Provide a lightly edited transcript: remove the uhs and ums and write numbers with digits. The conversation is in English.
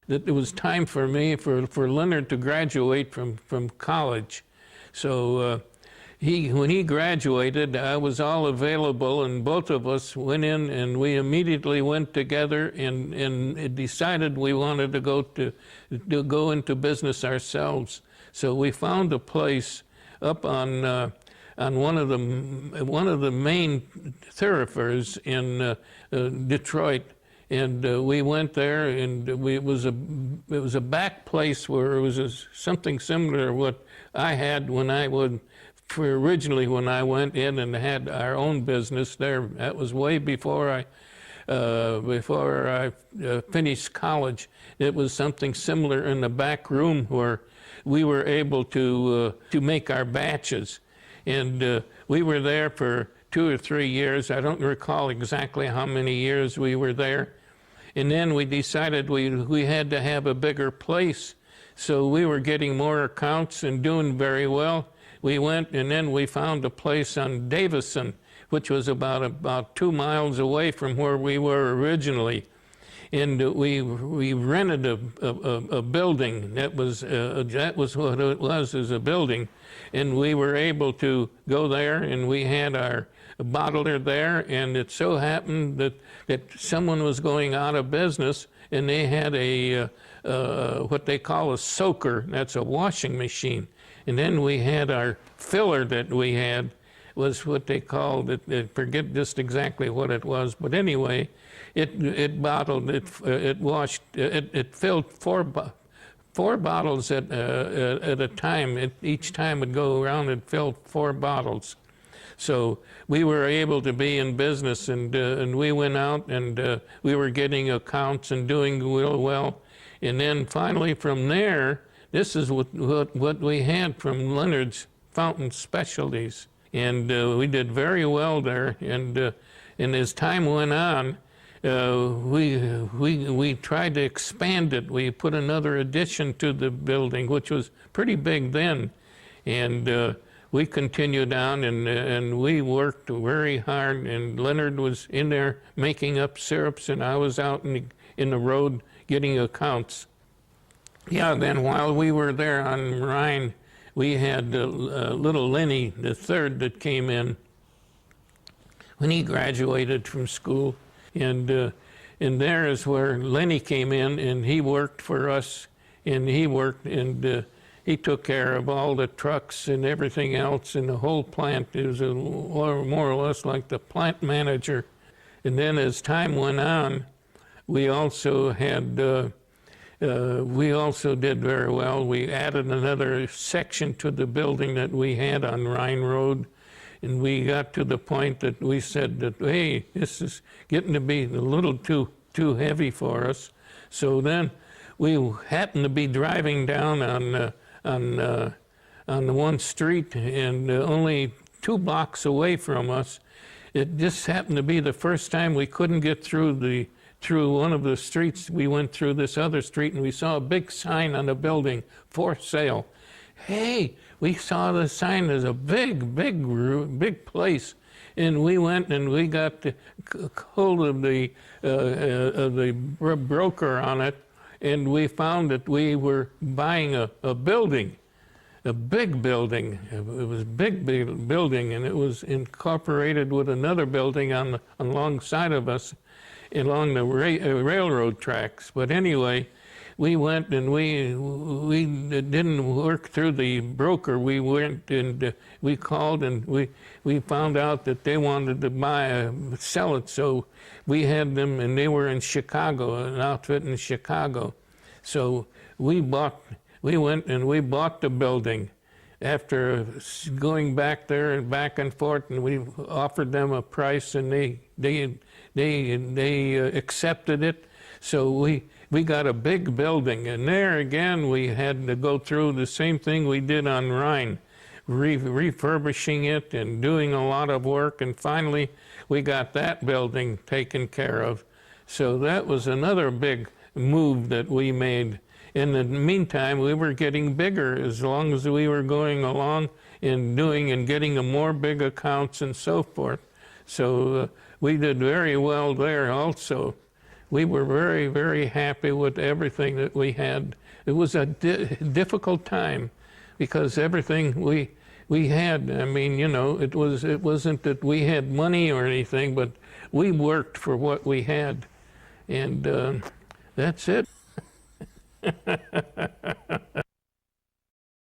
that it was time for me, for Leonard to graduate from college. So when he graduated, I was all available, and both of us went in, and we immediately went together and decided we wanted to go into business ourselves. So we found a place up on one of the main thoroughfares in Detroit, and we went there, and it was a back place where it was something similar to what I had when I would. Originally, when I went in and had our own business there, that was way before I finished college. It was something similar in the back room where we were able to make our batches, and we were there for 2 or 3 years. I don't recall exactly how many years we were there, and then we decided we had to have a bigger place, so we were getting more accounts and doing very well. We went, and then we found a place on Davison, which was about 2 miles away from where we were originally. And we rented a building. That was what it was, as a building. And we were able to go there, and we had our bottler there, and it so happened that someone was going out of business, and they had what they call a soaker. That's a washing machine. And then we had our filler that we had was what they called it. I forget just exactly what it was, but anyway, it bottled, it washed, it filled four bottles at a time. Each time it go around, it filled 4 bottles. So we were able to be in business, and we went out, and we were getting accounts and doing real well. And then finally from there, this is what we had from Leonard's Fountain Specialties, and we did very well there. And as time went on, we tried to expand it. We put another addition to the building, which was pretty big then, and we continued on, and we worked very hard. And Leonard was in there making up syrups, and I was out in the road getting accounts. Yeah, then while we were there on Rhine, we had little Lenny the third that came in when he graduated from school, and there is where Lenny came in, and he worked for us, and he took care of all the trucks and everything else in the whole plant. It was more or less like the plant manager. And then as time went on, we also had. We also did very well. We added another section to the building that we had on Rhine Road, and we got to the point that we said that, hey, this is getting to be a little too heavy for us. So then we happened to be driving down on the one street, and only 2 blocks away from us, it just happened to be the first time we couldn't get through one of the streets. We went through this other street, and we saw a big sign on the building, for sale. Hey, we saw the sign as a big place, and we went and we got hold of the broker on it, and we found that we were buying a building, a big building. It was a big building, and it was incorporated with another building alongside of us, along the railroad tracks. But anyway, we went, and we didn't work through the broker. We went and we called, and we found out that they wanted to sell it. So we had them, and they were in Chicago, an outfit in Chicago. So we went and we bought the building. After going back there and back and forth, and we offered them a price, and they accepted it. So we got a big building, and there again we had to go through the same thing we did on Rhine, refurbishing it and doing a lot of work, and finally we got that building taken care of. So that was another big move that we made. In the meantime, we were getting bigger as long as we were going along and doing and getting more big accounts and so forth. So we did very well there also. we were very, very happy with everything that we had. It was a difficult time because everything we had, I mean, you know, it wasn't that we had money or anything, but we worked for what we had. And that's it.